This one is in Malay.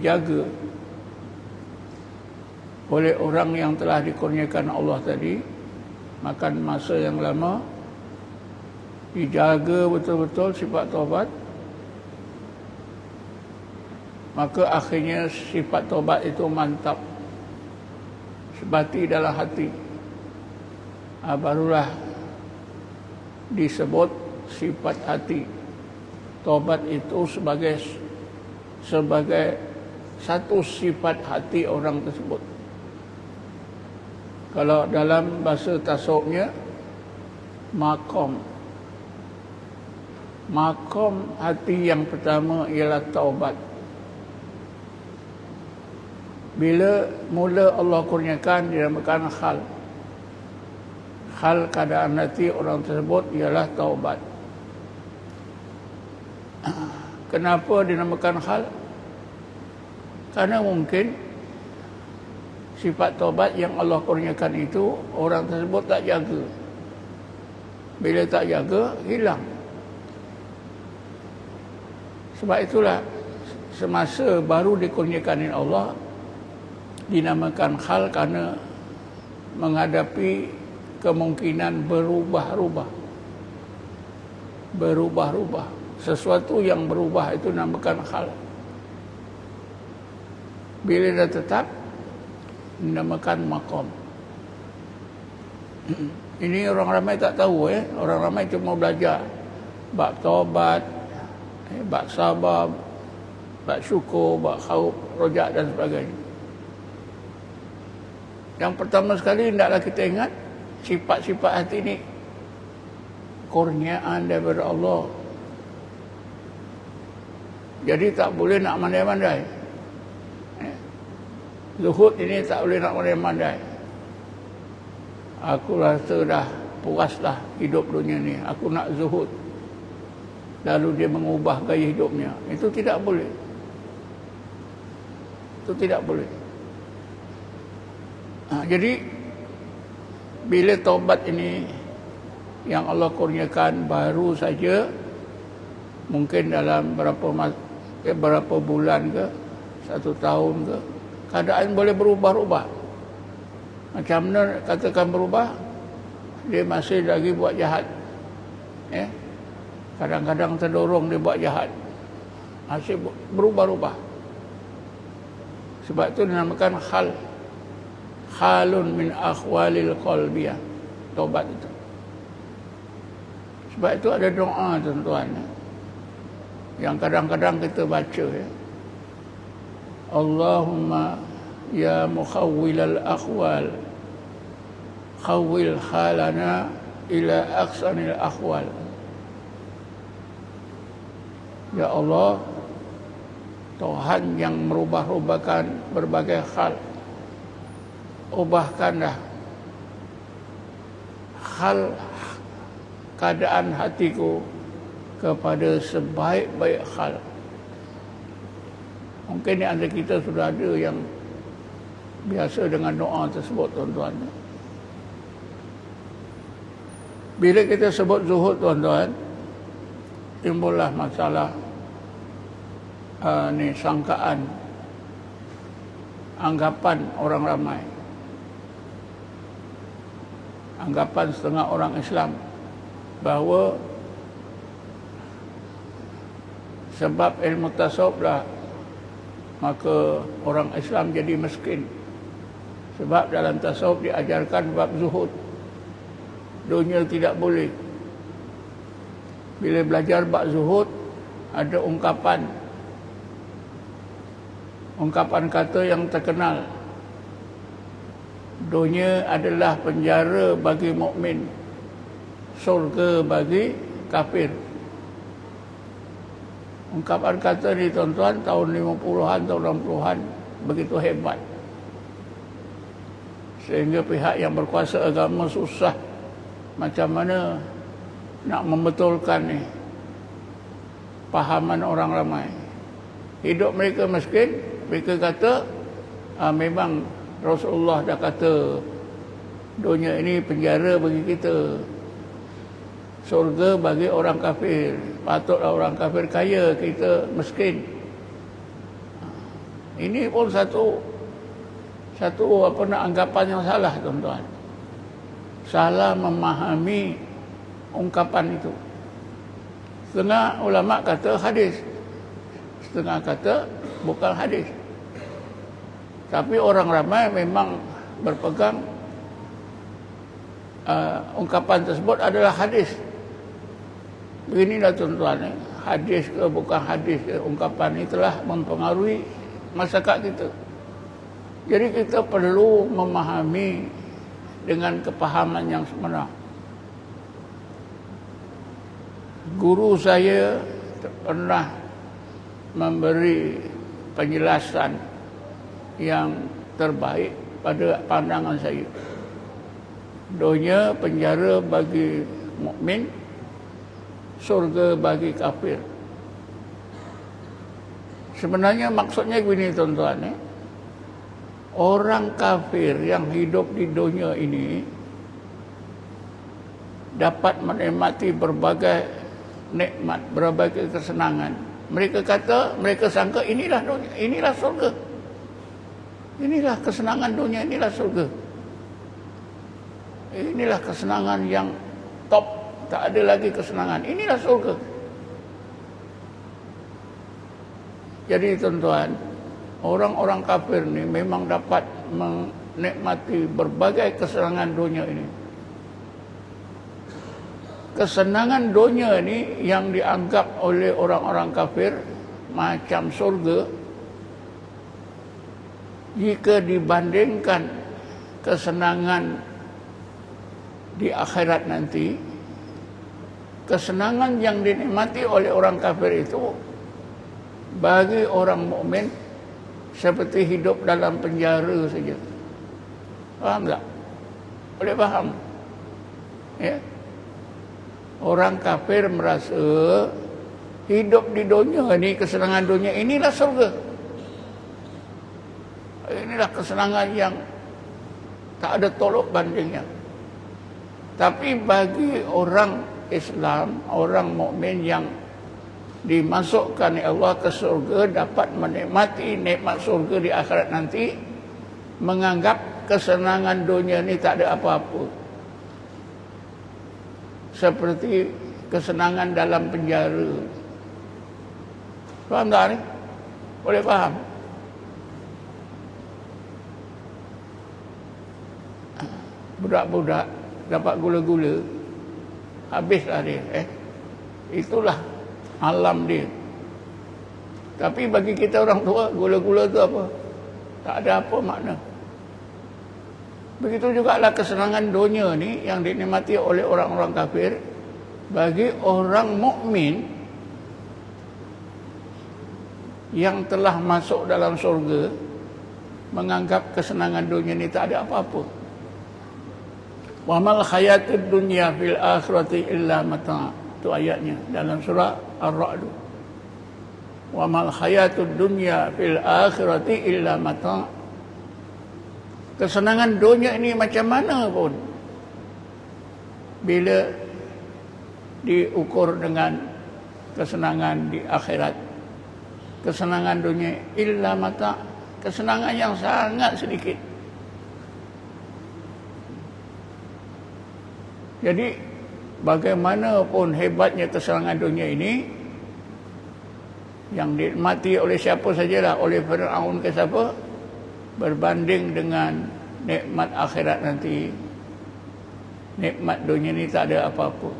jaga oleh orang yang telah dikurniakan Allah tadi, makan masa yang lama, dijaga betul-betul sifat taubat, maka akhirnya sifat taubat itu mantap sebati dalam hati. Barulah disebut sifat hati. Taubat itu sebagai satu sifat hati orang tersebut. Kalau dalam bahasa tasawufnya, makom hati yang pertama ialah taubat. Bila mula Allah kurniakan, dinamakan hal keadaan hati orang tersebut ialah taubat. Kenapa dinamakan hal? Karena mungkin sifat taubat yang Allah kurniakan itu orang tersebut tak jaga. Bila tak jaga, hilang. Sebab itulah semasa baru dikurniakan Allah dinamakan hal, karena menghadapi kemungkinan berubah-ubah. Sesuatu yang berubah itu dinamakan hal. Bila dah tetap, dinamakan makom. Ini orang ramai tak tahu. Orang ramai cuma belajar bab taubat, bab sabar, bab syukur, bab khauf, rojak dan sebagainya. Yang pertama sekali hendaklah kita ingat sifat-sifat hati ini kurniaan daripada Allah. Jadi tak boleh nak mandai-mandai. Zuhud ini tak boleh nak mandai-mandai. Aku rasa dah puas dah hidup dunia ni, aku nak zuhud. Lalu dia mengubah gaya hidupnya. Itu tidak boleh. Itu tidak boleh. Jadi bila taubat ini yang Allah kurniakan baru saja, mungkin dalam berapa bulan ke, 1 tahun ke, keadaan boleh berubah-ubah. Macam mana katakan berubah? Dia masih lagi buat jahat. Kadang-kadang terdorong dia buat jahat. Masih berubah-ubah. Sebab itu dinamakan halun min akhwalil qalbiyah. Taubat itu. Sebab itu ada doa, tuan-tuan, yang kadang-kadang kita baca, Allahumma ya mukhawwilal akhwal, khawwil halana ila aqsanil akhwal. Ya Allah, Tuhan yang merubah-rubahkan berbagai hal, ubahkanlah hal keadaan hatiku kepada sebaik-baik hal. Mungkin di antara kita sudah ada yang biasa dengan doa tersebut, tuan-tuan. Bila kita sebut zuhud, tuan-tuan, timbullah masalah sangkaan, anggapan orang ramai, anggapan setengah orang Islam bahawa sebab ilmu tasawuf lah maka orang Islam jadi miskin. Sebab dalam tasawuf diajarkan bab zuhud, dunia tidak boleh. Bila belajar bab zuhud, ada ungkapan kata yang terkenal. Dunia adalah penjara bagi mukmin, surga bagi kafir. Ungkapan kata ni, tuan-tuan, tahun 50-an, tahun 60-an begitu hebat. Sehingga pihak yang berkuasa agama susah macam mana nak membetulkan ni pahaman orang ramai. Hidup mereka miskin, mereka kata memang Rasulullah dah kata dunia ini penjara bagi kita, surga bagi orang kafir. Patutlah orang kafir kaya, kita miskin. Ini pun satu anggapan yang salah, tuan-tuan. Salah memahami ungkapan itu. Setengah ulama kata hadis, setengah kata bukan hadis. Tapi orang ramai memang berpegang ungkapan tersebut adalah hadis. Beginilah tuan-tuan, hadis ke bukan hadis ke, ungkapan ini telah mempengaruhi masyarakat kita. Jadi kita perlu memahami dengan kepahaman yang sebenar. Guru saya pernah memberi penjelasan yang terbaik pada pandangan saya. Dunia penjara bagi mukmin, surga bagi kafir. Sebenarnya maksudnya begini, tuan-tuan, orang kafir yang hidup di dunia ini dapat menikmati berbagai nikmat, berbagai kesenangan. Mereka kata, mereka sangka inilah dunia, inilah surga. Inilah kesenangan dunia, inilah surga. Inilah kesenangan yang top, tak ada lagi kesenangan. Inilah surga. Jadi tuan-tuan, orang-orang kafir ni memang dapat menikmati berbagai kesenangan dunia ini. Kesenangan dunia ini yang dianggap oleh orang-orang kafir macam surga, jika dibandingkan kesenangan di akhirat nanti, kesenangan yang dinikmati oleh orang kafir itu bagi orang mukmin seperti hidup dalam penjara saja. Faham tak? Boleh faham? Ya. Orang kafir merasa hidup di dunia ini, kesenangan dunia inilah surga. Inilah kesenangan yang tak ada tolok bandingnya. Tapi bagi orang Islam, orang mukmin yang dimasukkan oleh Allah ke surga, dapat menikmati nikmat surga di akhirat nanti, menganggap kesenangan dunia ini tak ada apa-apa. Seperti kesenangan dalam penjara. Faham tak ni? Boleh faham? Budak-budak dapat gula-gula, habislah dia. Itulah alam dia. Tapi bagi kita orang tua, gula-gula tu apa? Tak ada apa makna. Begitu juga lah kesenangan dunia ni yang dinikmati oleh orang-orang kafir, bagi orang mukmin yang telah masuk dalam surga, menganggap kesenangan dunia ni tak ada apa-apa. Wa mal hayatud dunya fil akhirati illa mata'. Itu ayatnya dalam surah Ar-Ra'd. Wa mal hayatud dunya fil akhirati illa mata'. Kesenangan dunia ini macam mana pun, bila diukur dengan kesenangan di akhirat, kesenangan dunia illa mata', kesenangan yang sangat sedikit. Jadi bagaimanapun hebatnya kesenangan dunia ini, yang dinikmati oleh siapa sajalah, oleh Fir'aun ke siapa, berbanding dengan nikmat akhirat nanti, nikmat dunia ni tak ada apa-apa.